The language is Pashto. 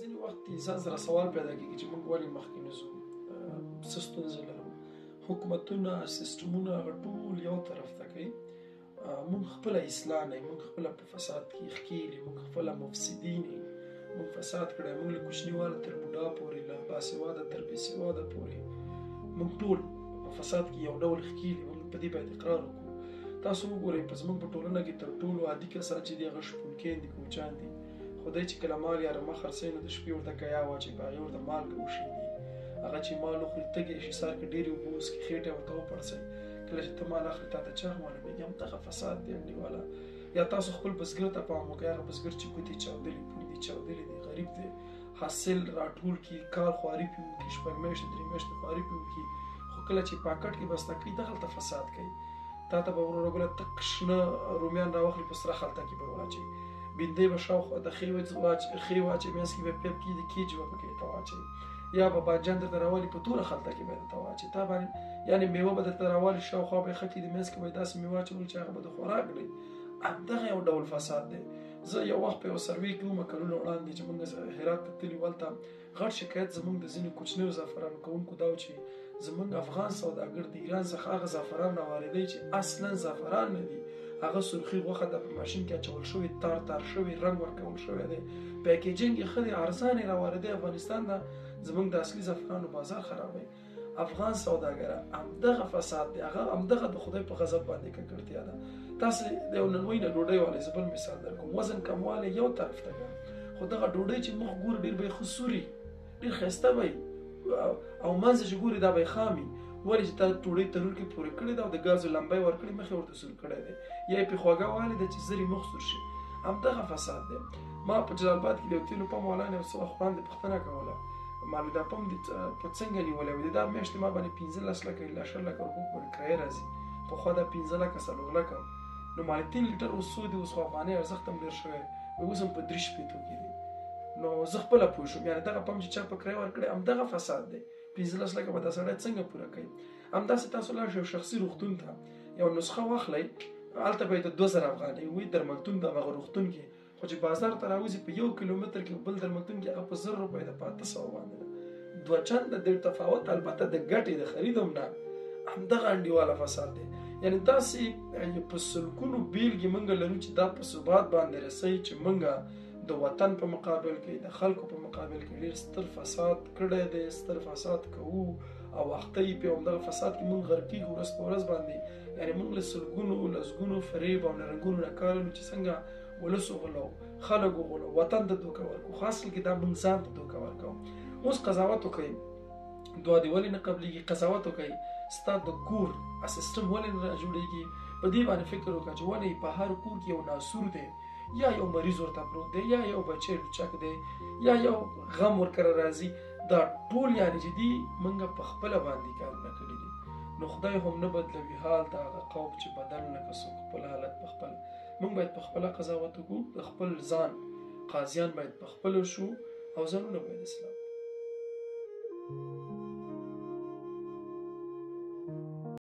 ځینې وخت انسان سره سوال پیدا کېږي چې موږ ولې مخکې نه ځو، څه ستونزې لرو. حکومتونه سیستمونه هغه ټول یو طرف ته کوي، موږ خپله اصلاح نه یو، موږ خپله په فساد کې ښکېل یو، موږ خپله مفسدین یو، موږ فساد کړی، موږ له کوچنیواله تر بوډا پورې، له باسواده تر بېسواده پورې موږ ټول په فساد کې یو ډول ښکېل یو. موږ په دې باید اقرار وکړو. تاسو وګورئ په زموږ په ټولنه کې تر ټولو عادي کسان چې دي هغه شپونکیان دي، کوچیان دي. خدای چې کله مال یا رمه خرڅوي نو د شپې ورته قیا واچوي، په هغې ورته مالګه وشیندي، هغه چې مال وخوري تږی شي، سهار کې ډېرې اوبه وڅښي، خېټه ورته وپړسوي. کله چې ته مال اخلي تا ته چغ معلومېږي، همدغه فساد دی انډیواله. یا تاسو خپل بزګر ته پام وکړئ، هغه بزګر چې ګوتې چاودلې، پوندې چاودلې دي، غریب دی، حاصل راټول کړي، کال خواري پرې وکړي، 6 میاشتې 3 میاشتې خواري پرې وکړي، خو کله چې پاکټ کې بسته کوي دغلته فساد کوي. تا ته به وروره ګوله تک شنه رومیان راواخلي په سره خلطه کې به واچوي، بېنده به شاوخوا د ښې واچوي، منځ کې به پیپ کې د کېج به پکې ته واچوي، یا به بانجان درته راوالي په توره خلطه کې به یې درته واچوي. تا باندې یعنې میوه به درته راوالي، شاوخوا به یې ښه کړي، د منځ کې به یې داسې میوه اچول چې هغه به د خوراک دی. همدغه یو ډول فساد دی. زه یو وخت په یو سروې کې وم کلونه وړاندې چې موږ هرات ته تللي وو، هلته غټ شکایت زموږ د ځینو کوچنیو زعفرانو کوونکو دا و چې زموږ افغان سوداګر د ایران څخه هغه زعفران راواردوي چې اصلا زعفران نه دي، هغه سرخي غوښه ده په ماشین کې اچول شوې، تار تار شوې، رنګ ورکول شوی دی، پیکیجینګ یې ښه دی، ارزانه یې راواردوي افغانستان ته، زموږ د اصلي زعفرانو بازار خرابوي. افغان سوداګره همدغه فساد دی، هغه همدغه د خدای په غضب باندې ککړتیا ده. تاسې د یو ننوۍ نه ډوډۍ والی، زه بل مثال در کوم، وزن کموالی یو طرف ته ده، خو دغه ډوډۍ چې مخ ګوري ډېر به یې ښه سوري، ډېر ښایسته به او منځ چې ګوري دا به یې خامي، ولې چې تا ډوډۍ تنور کې پورې کړې ده او د ګازو لمبی ورکړې، مخ یې ورته سور کړی دی، یا یې پرې خواږه والی ده چې زر یې مخ سور شي. همدغه فساد دی. ما په جلال آباد کې د یو تیلو پمپ والا نه یو څه وخت وړاندې پوښتنه کوله، ما دا پمپ دې په څنګه نیولی و؟ دا میاشتې ما باندې 15 لکه الا 10 لکه روپو پورې کرایه راځي، پخوا دا 15 لکه 4 لکه، نو ما 3 لیټر اوس څو دی؟ اوس خو افغانۍ ارزښت هم ډېر شوی، اوس هم په 3 شپېتو کې دی. نو زه خپله پوه شوم، یعنې دغه پمپ چې چا په کرایه ورکړی همدغه فساد دی. 15 لکه به دا سړی څنګه پوره کوي؟ همداسې تاسو لاړ شئ شخصي روغتون ته، یو نسخه واخلئ، هلته به یې د 2000 افغانۍ وي، درملتون د هغه روغتون کې، خو چې بازار ته راوځي په 1 کیلومتر کې بل درملتون کې هغه په 1000 روپۍ ده، په 800 باندې ده. 2 چنده ډېر تفاوت، البته د ګټې د خرید هم نه. همدغه انډیواله فساد دی. یعنې داسې په سلګونو بیلګې موږ لرو چې دا په ثبات باندې رسوي چې موږ د وطن په مقابل کې، د خلکو په مقابل کې ډېر ستر فساد کړی دی، ستر فساد کوو او وخته یې په همدغه فساد کې موږ غرق کېږو ورځ په ورځ باندې. یعنې موږ له سلګونو لسګونو فریب او نرنګونو نه کار لرو چې څنګه ولس وغولو، خلک وغولو، وطن ته دوکه ورکوو، خو اصل کې دا موږ ځان ته دوکه ورکوو. اوس قضاوت وکړئ دعا دې ولې نه قبلېږي، قضاوت وکړئ ستا د کور سیسټم ولې نه جوړېږي، په دې باندې فکر وکړه چې ولې په هر کور کې یو ناسور دی، یا یو مریض ورته پروت دی، یا یو بچی لوچک دی، یا یو غم ورکره راځي. دا ټول یعنې چې دي موږ په خپله باندې کارونه کړي دي. نو خدای هم نه بدلوي حال د هغه قوم چې بدل نه کړه څوک خپل حالت په خپل. موږ باید په خپله قضاوت وکړو، د خپل ځان قاضیان باید په خپلو شو او ځانونه باید اصلاح